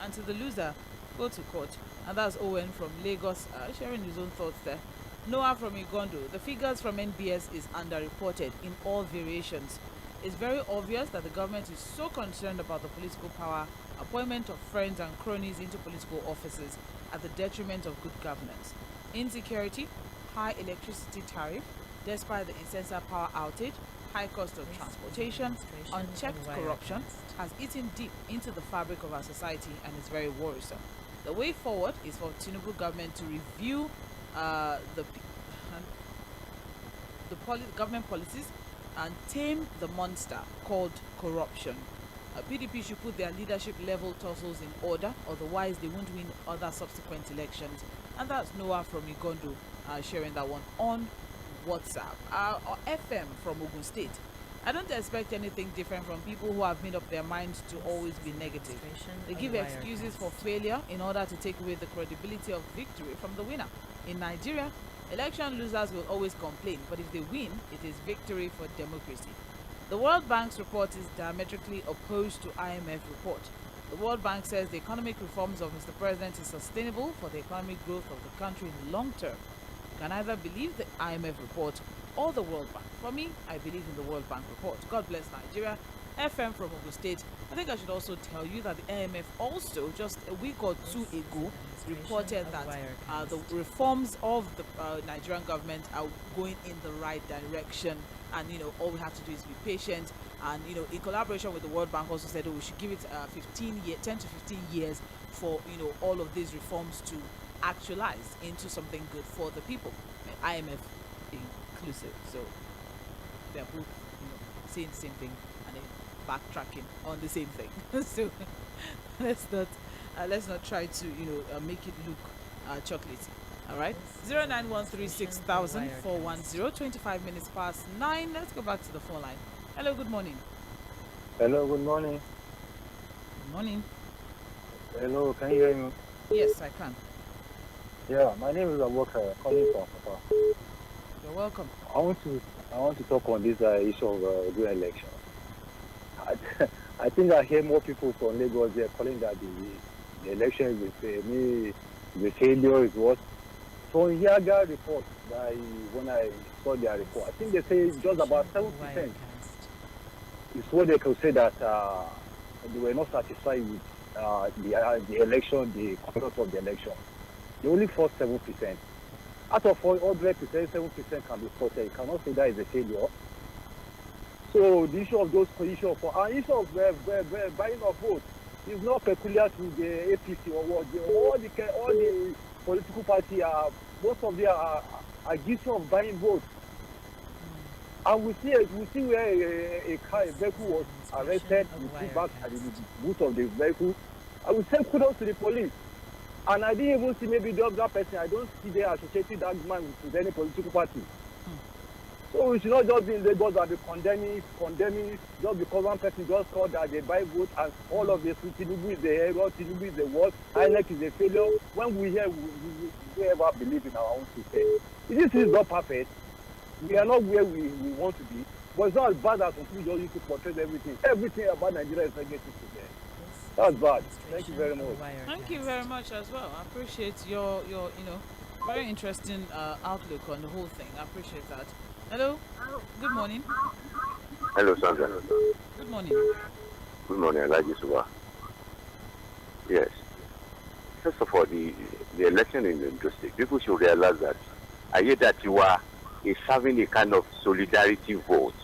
and to the loser, go to court. And that's Owen from Lagos, sharing his own thoughts there. Noah from Igondo, the figures from NBS is underreported in all variations. It's very obvious that the government is so concerned about the political power, appointment of friends and cronies into political offices at the detriment of good governance. Insecurity, high electricity tariff, despite the incessant power outage, high cost of transportation, unchecked corruption has eaten deep into the fabric of our society and is very worrisome. The way forward is for Tinubu government to review government policies and tame the monster called corruption. PDP should put their leadership level tussles in order, otherwise they won't win other subsequent elections. And that's Noah from Igondo sharing that one on WhatsApp. Or FM from Ogun State. I don't expect anything different from people who have made up their minds to always be negative. They give excuses for failure in order to take away the credibility of victory from the winner. In Nigeria, election losers will always complain, but if they win, it is victory for democracy. The World Bank's report is diametrically opposed to IMF report. The World Bank says the economic reforms of Mr. President is sustainable for the economic growth of the country in the long term. You can either believe the IMF report or the World Bank. For me, I believe in the World Bank report. God bless Nigeria. FM from Ogun State. I think I should also tell you that the IMF also just a week or two ago reported that the reforms of the Nigerian government are going in the right direction, and all we have to do is be patient. And in collaboration with the World Bank also said we should give it 10 to 15 years for all of these reforms to actualize into something good for the people, IMF inclusive. So they're both saying the same thing and then backtracking on the same thing. So let's not try to make it look chocolatey. All right, 091360410, 25 minutes past 9. Let's go back to the phone line. Hello, good morning. Hello, good morning. Good morning. Hello, can you hear me? Yes, I can. Yeah, my name is Awoka, calling from Papa. You're welcome. I want to talk on this issue of the election. I think I hear more people from Lagos there calling that the election is the failure is what. So Yaga report, when I saw their report, I think they say it's just about 7%. it's what they could say that they were not satisfied with the election, the conduct of the election. They only fought 7%. Out of 100%, 7% can be sorted. You cannot say that is a failure. So the issue of issue of buying of votes is not peculiar to the APC or what. All the political parties most of them are guilty of buying votes. And we see where a vehicle was arrested, we put back at the boot of the vehicle. I would say kudos to the police. And I didn't even see maybe the other person. I don't see they associating that man with any political party. So we should not just be in Lagos and be condemning, just because one person just called that they buy vote and all of this, Tinubu is the hero, Tinubu is the worst, INEC is a failure. When we hear, we ever believe in our own system. This is not perfect. We are not where we want to be, but it's not as bad as we just used to portray everything. Everything about Nigeria is negative today. That's bad. Thank you very much. Thank you very much as well. I appreciate your very interesting outlook on the whole thing. I appreciate that. Hello. Good morning. Hello, Sandra. Good morning. Good morning, Alhaji. Yes. First of all, the election in Ondo State, people should realize that I hear that you are serving a kind of solidarity vote.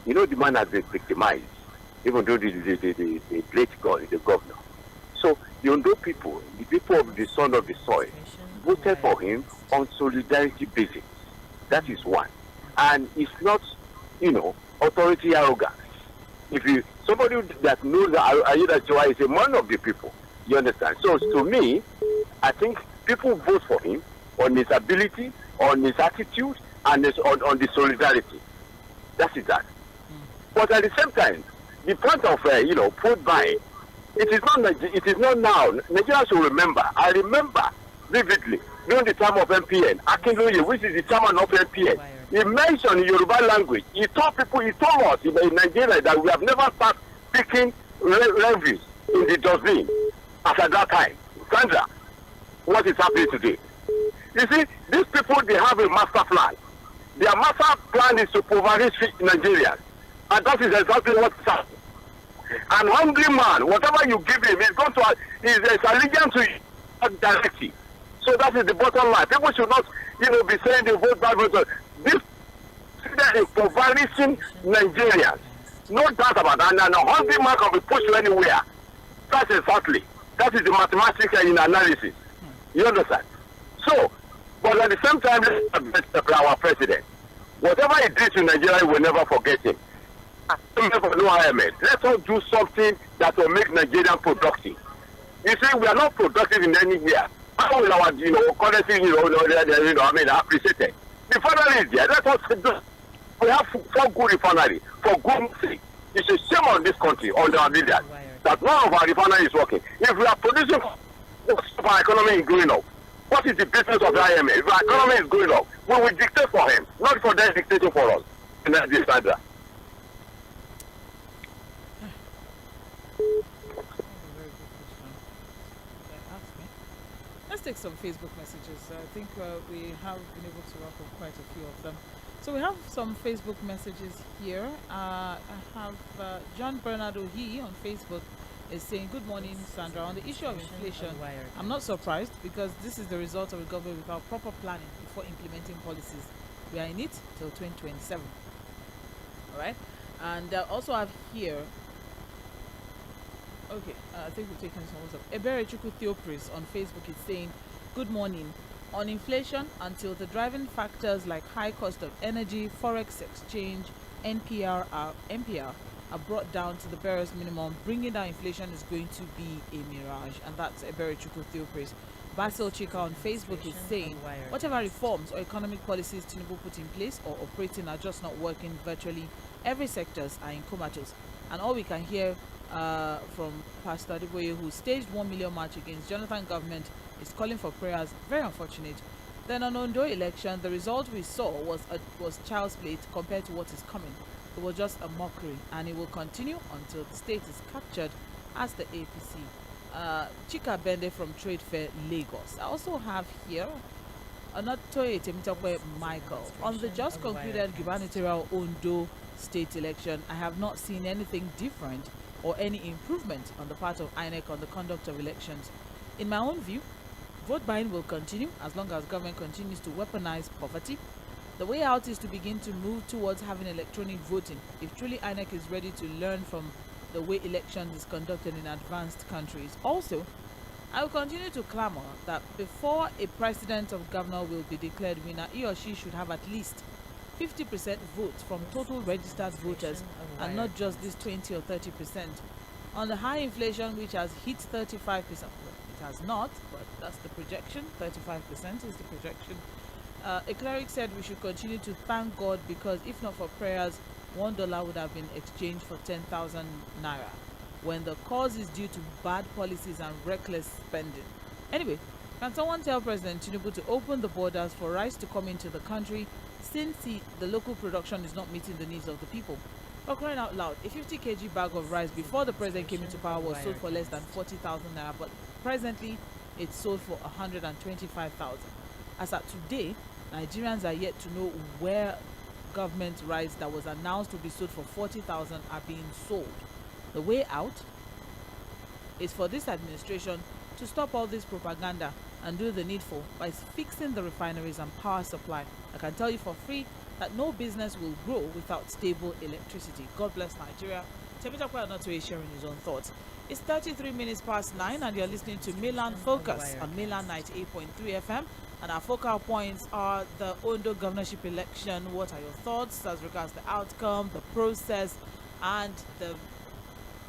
You know, the man has been victimized, even though the late the governor. So the Ondo people, the people of the son of the soil, voted for him on solidarity basis. That is one. And it's not, authority arrogance. If somebody that knows that Ayedatiwa is a man of the people, you understand? So to me, I think people vote for him on his ability, on his attitude, and on the solidarity. That is that. But at the same time, the point of vote buying, it is not now. Nigerians should remember. I remember vividly during the time of MPN, Akinloye, which is the chairman of MPN, he mentioned in Yoruba language. He told us in Nigeria that we have never started picking revenues in the dustbin as at that time. Sandra, what is happening today? You see, these people, they have a master plan. Their master plan is to impoverish Nigerians. And that is exactly what is happening. An hungry man, whatever you give him, is allegiance to you directly. So that is the bottom line. People should not, be saying they vote by vote. This is impoverishing Nigerians. No doubt about that. And a hungry man can be pushed anywhere. That's exactly. That is the mathematical analysis. You understand? So, but at the same time, our president, whatever he did to Nigeria, we will never forget him. Let us do something that will make Nigeria productive. You see, we are not productive in any year. How will our, currency, appreciate it? The refinery is there. Let us do. We have 4 good refineries for good sake. It's a shame on this country, on our leaders, that none of our refinery is working. If we are producing, our economy is growing up. What is the business of the IMF? If our economy is growing up, we will dictate for him, not for them dictating for us. And that's this standard. Let's take some Facebook messages. I think we have been able to wrap up quite a few of them. So we have some Facebook messages here. I have John Bernardo He on Facebook is saying, good morning, Sandra. On the issue of inflation, I'm not surprised because this is the result of a government without proper planning before implementing policies. We are in it till 2027. All right. And also I have here, okay, I think we've taken some of ʟᴏᴜ on Facebook is saying, good morning. On inflation, until the driving factors like high cost of energy, forex exchange, NPR are brought down to the barest minimum, bringing down inflation is going to be a mirage. And that's ʟᴏᴜ. Basil Chika on Facebook is saying, whatever reforms or economic policies Tinubu put in place or operating are just not working. Virtually every sectors are in comatose. And all we can hear from Pastor Adeboye, who staged 1 million march against Jonathan government, is calling for prayers. Very unfortunate. Then on Ondo election, the result we saw was child's play compared to what is coming. It was just a mockery, and it will continue until the state is captured as the APC. Chika Bende from Trade Fair, Lagos. I also have here Tᴏᴜᴛᴛᴇʀ Michael. On the just concluded gubernatorial Ondo state election, I have not seen anything different or any improvement on the part of INEC on the conduct of elections. In my own view, vote buying will continue as long as government continues to weaponize poverty. The way out is to begin to move towards having electronic voting if truly INEC is ready to learn from the way elections is conducted in advanced countries. Also, I will continue to clamor that before a president of governor will be declared winner, he or she should have at least 50% votes from total registered voters and not just this 20 or 30%. On the high inflation which has hit 35%, well, it has not, but that's the projection, 35% is the projection. A cleric said we should continue to thank God because if not for prayers, $1 would have been exchanged for 10,000 naira. When the cause is due to bad policies and reckless spending. Anyway, can someone tell President Tinubu to open the borders for rice to come into the country since the local production is not meeting the needs of the people? For crying out loud, a 50 kg bag of rice before the president came into power was sold for less than 40,000 naira, but presently it's sold for 125,000. As at today, Nigerians are yet to know where government rice that was announced to be sold for 40,000 are being sold. The way out is for this administration to stop all this propaganda and do the needful by fixing the refineries and power supply. I can tell you for free that no business will grow without stable electricity. God bless Nigeria. Temitakwa Anotwe sharing his own thoughts. It's 33 minutes past 9 and you're listening to Mainland Focus on Mainland 98.3 FM. And our focal points are the Ondo governorship election. What are your thoughts as regards the outcome, the process, and the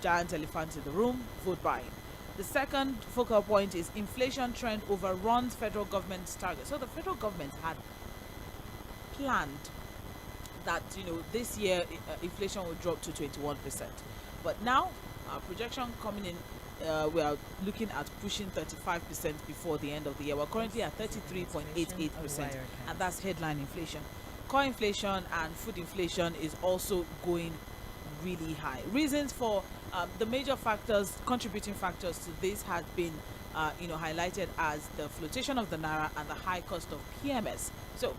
giant elephant in the room, vote buying? The second focal point is inflation trend overruns federal government's target. So the federal government had planned that, this year inflation will drop to 21%. But now, our projection coming in, we are looking at pushing 35% before the end of the year. We're currently at 33.88%, and that's headline inflation. Core inflation and food inflation is also going really high. Reasons for the major factors, contributing factors to this has been highlighted as the flotation of the naira and the high cost of PMS. So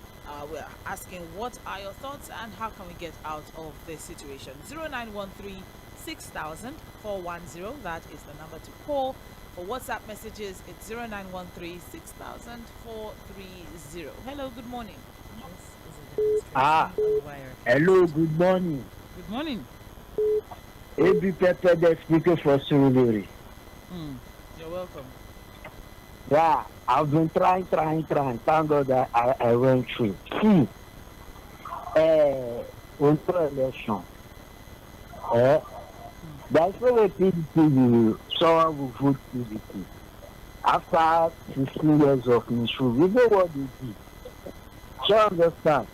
we're asking, what are your thoughts and how can we get out of this situation? 0913 6000 410, that is the number to call. For WhatsApp messages, it's 0913 6000 430. Hello, good morning. Hello, good morning. Good morning. AB Pepper, the speaker for Surulere. You're welcome. Yeah, I've been trying. Thank God that I went through. See, election. There's no way PDP someone will vote PDP. After 15 years of misrule, we know what they did. So understand.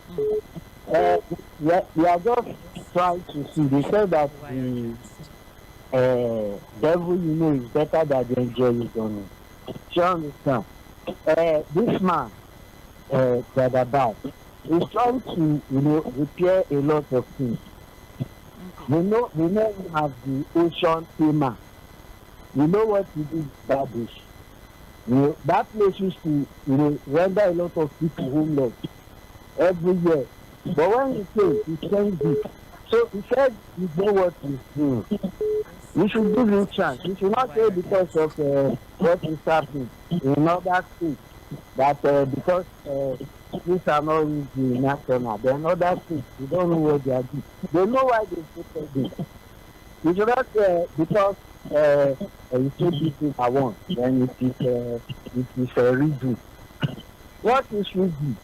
We are just trying to see. They say that the devil, is better than the angel is on it. So understand. This man, Gadabad, is trying to, repair a lot of things. We know him as the ocean tamer. We know what he did rubbish. That place used to, render a lot of people homeless every year. But when he came, he changed it. So he said, you know what he's doing. We should give him a chance. We should not say because of what is happening in other states that because these are not the national, then other states, we don't know what they are doing. They know why they voted this. We should not say because you say this thing I want, then it is a redo. What is redo? Do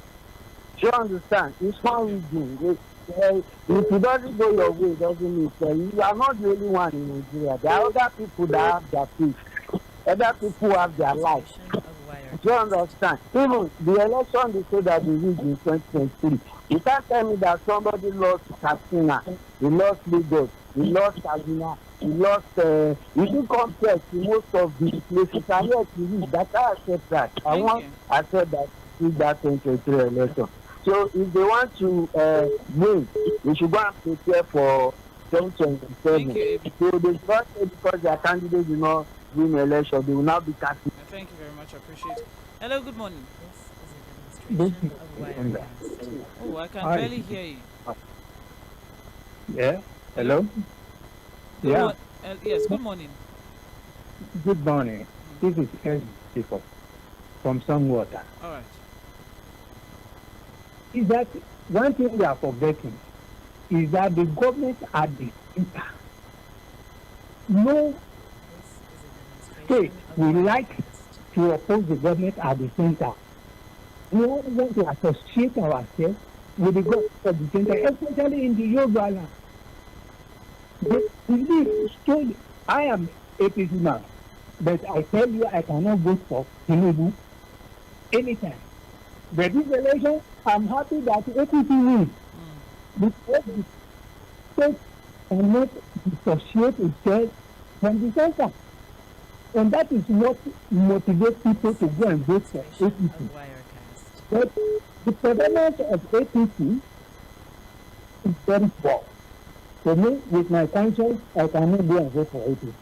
you understand? It's not redo. If it doesn't go your way, it doesn't mean you are not the only one in Nigeria. There are other people that have their faith. Other people have their life. Do you understand? Even the election, they say that they lose in 2023. You can't tell me that somebody lost Katsina, he lost Lagos, he lost Kaduna, he lost, you can compare to most of these places. And yet, that I accept that. I said that in that 2023 election. So if they want to win, we should go and prepare for 2027. So they not say because their candidate will not win the election, they will not be casting. Thank you very much. I appreciate it. Hello, good morning. Registration of Wirecast. Oh, I can Hi. barely hear you. Yeah. Hello. Good Yeah. yes, good morning. Good morning. This is Jacob from Songwater. All right. Is that one thing we are forgetting? Is that the government at the center. No state would like to oppose the government at the center. We all want to associate ourselves with the government at the center, especially in the Yoruba land. They believe strongly. I am APC man, but I tell you I cannot vote for Tinubu anytime. But this election, I'm happy that APC wins. Because the state cannot dissociate itself from the center. And that is what motivates people to go and vote for APC. But the prevalence of APC is very poor. For me, with my conscience, I cannot go and vote for APC.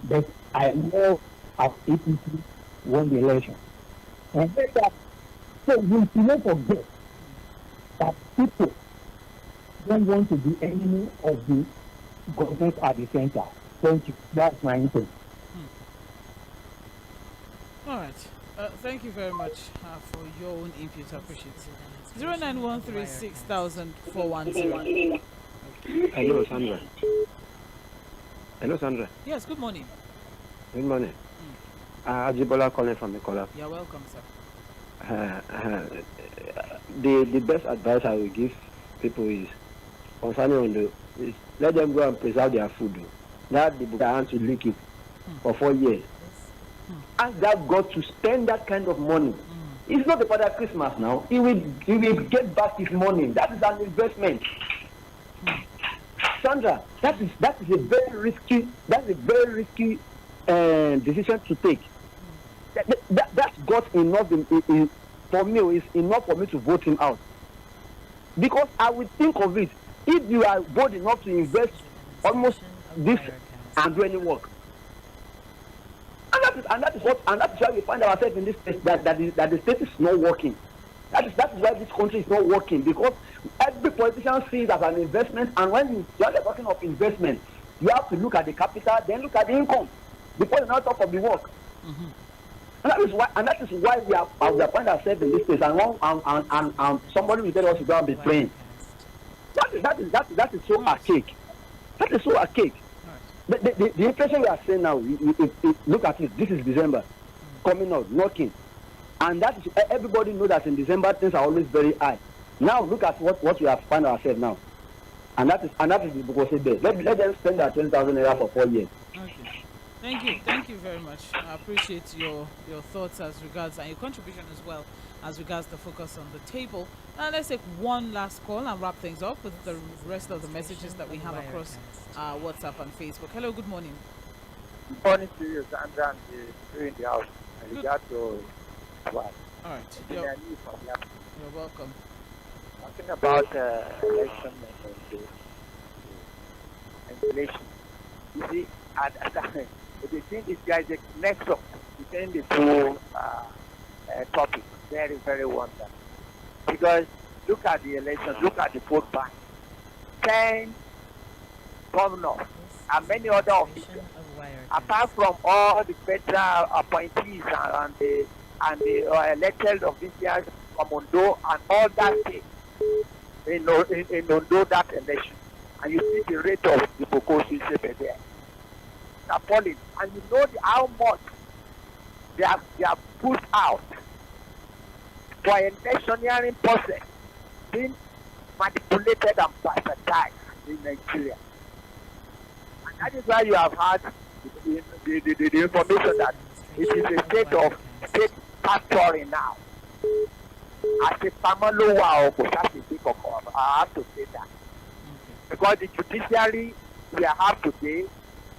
But I know how APC won the election. And that, so we should not forget that people don't want to be enemy of the government at the center. Thank you. That's my input. All right. Thank you very much for your own input. I appreciate it. 09136400410. Hello, Sandra. Hello, Sandra. Yes, good morning. Good morning. Ajibola calling from Nicola. You're welcome, sir. The best advice I will give people is concerning on is let them go and preserve their food. That the Buddha to leak it for 4 years. Ask that God to spend that kind of money. It's not about that Christmas now. He will get back his money. That is an investment. Sandra, that is a very risky decision to take. That's got enough for me. Is enough for me to vote him out. Because I will think of it. If you are bold enough to invest almost this and do any work, and that is why we find ourselves in this state that the state is not working. That is why this country is not working, because every politician sees it as an investment, and when you are talking of investment, you have to look at the capital, then look at the income before you now talk of the work. And that is why we are find ourselves in this place, and somebody will tell us to go and be praying. That is so archaic. That is so archaic. The inflation we are seeing now, look at it. This is December coming out, knocking, and that is everybody knows that in December things are always very high. Now look at what we have found ourselves now, and that is the Fᴜɣᴜ. Let them spend that 20,000 naira for 4 years. Okay. Thank you very much. I appreciate your thoughts as regards and your contribution as well as regards the focus on the table. And let's take one last call and wrap things up with the rest of the messages that we have across WhatsApp and Facebook. Hello, good morning. Good morning to you, Sandra, and you in the house. And you got to what? All right. You're welcome. Talking about election and inflation. You see, the thing is there is a nexus between the two topics. Very, very wonderful. Because look at the elections, look at the vote bank. 10 governors and many other officials, apart from all the federal appointees and the elected officials from Ondo and all that state in Ondo that election. And you see the rate of the Fᴜဃᴜ there. It's appalling. And you know how much they have pushed out for an electioneering process being manipulated and bastardized in Nigeria. And that is why you have had the information that it is a state of state factory now. As a Pamalowa or Koshasi, I have to say that. Because the judiciary we have today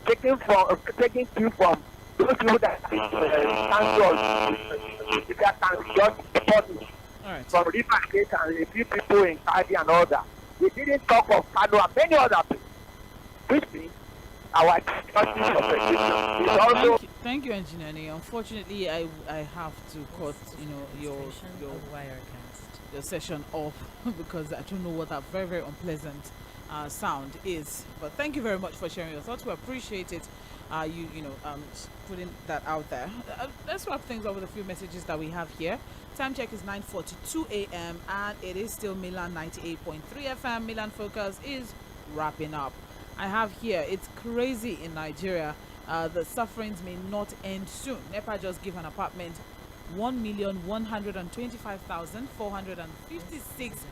taking cue from those people that can just support me. From River State and a few people in Kadi and all that. We didn't talk of Kano and many other people. Which means our justice of education is also Thank you, Engineer. Unfortunately, I have to cut your session off because I don't know what that very, very unpleasant sound is. But thank you very much for sharing your thoughts. We appreciate it. Putting that out there. Let's wrap things up with a few messages that we have here. Time check is 9:42 a.m. and it is still Milan 98.3 FM. Milan Focus is wrapping up. I have here, it's crazy in Nigeria. The sufferings may not end soon. NEPA just gave an apartment 1,125,456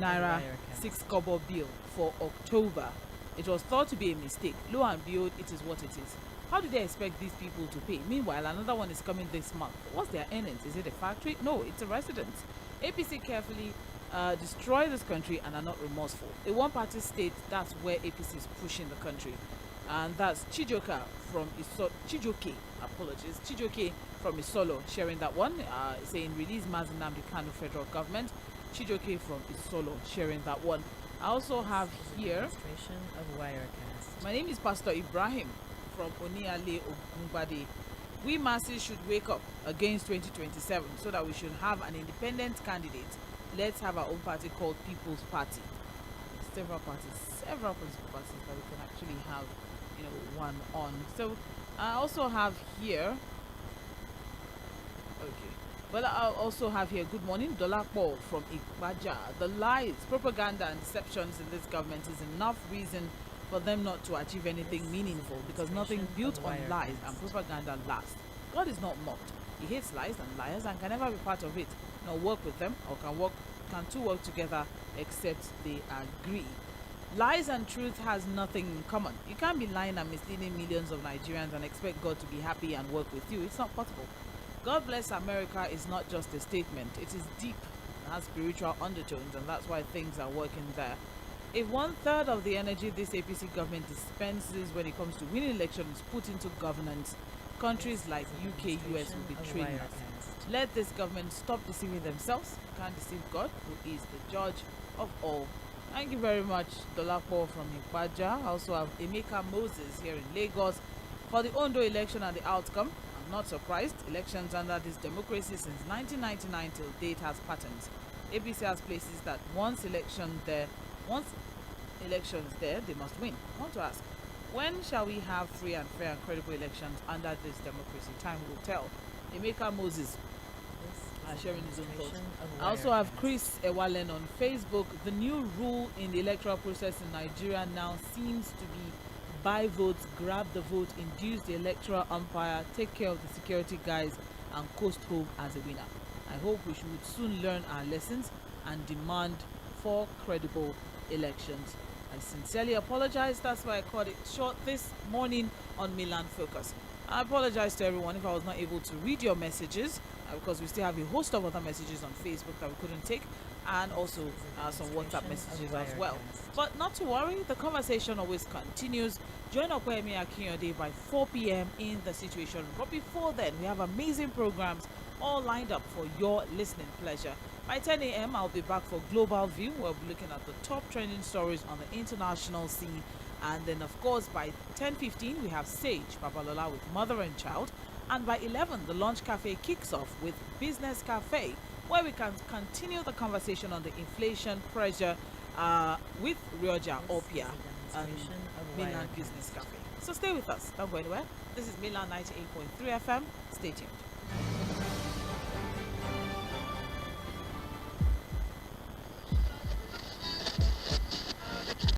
naira 6 kobo bill for October. It was thought to be a mistake. Lo and behold, it is what it is. How do they expect these people to pay? Meanwhile, another one is coming this month. What's their earnings? Is it a factory? No, it's a residence. APC carefully destroy this country and are not remorseful. A one-party state, that's where APC is pushing the country. And that's Chijoke from Isolo sharing that one, saying release Mazi Nnamdi Kanu federal government. Chijoke from Isolo sharing that one. I also have here, my name is Pastor Ibrahim from Oniale Ogungbade. We masses should wake up against 2027 so that we should have an independent candidate. Let's have our own party called People's Party. Several political parties that we can actually have, one on. So I also have here, well, I also have here, good morning, Dolapo from Ikbaja. The lies, propaganda and deceptions in this government is enough reason for them not to achieve anything meaningful, because nothing built on lies and propaganda lasts. God is not mocked. He hates lies and liars and can never be part of it, nor work with them, or can two work together except they agree. Lies and truth has nothing in common. You can't be lying and misleading millions of Nigerians and expect God to be happy and work with you. It's not possible. God bless America is not just a statement. It is deep. It has spiritual undertones, and that's why things are working there. If 1/3 of the energy this APC government dispenses when it comes to winning elections is put into governance, countries like UK, US will be training us. Let this government stop deceiving themselves. You can't deceive God, who is the judge of all. Thank you very much, Dolapo from Ikbaja. I also have Emeka Moses here in Lagos. For the Ondo election and the outcome, I'm not surprised. Elections under this democracy since 1999 till date has patterns. APC has places that once elections there, they must win. I want to ask, when shall we have free and fair and credible elections under this democracy? Time will tell. Emeka Moses sharing his own thoughts. I also have Chris Ewalen on Facebook. The new rule in the electoral process in Nigeria now seems to be buy votes, grab the vote, induce the electoral umpire, take care of the security guys, and coast home as a winner. I hope we should soon learn our lessons and demand for credible elections. I sincerely apologize. That's why I called it short this morning on Milan Focus. I apologize to everyone if I was not able to read your messages, because we still have a host of other messages on Facebook that we couldn't take, and also some WhatsApp messages as well. But not to worry, the conversation always continues. Join ᴏᴏᴜ Akinode by 4 p.m. in the Situation Room. But before then, we have amazing programs all lined up for your listening pleasure. By 10 a.m., I'll be back for Global View. We'll be looking at the top trending stories on the international scene. And then, of course, by 10:15, we have Sage Babalola with Mother and Child. And by 11, the Lunch Cafe kicks off with Business Cafe, where we can continue the conversation on the inflation pressure with Rioja Opia and Milan Business Cafe. So stay with us. Don't go anywhere. This is Milan 98.3 FM. Stay tuned.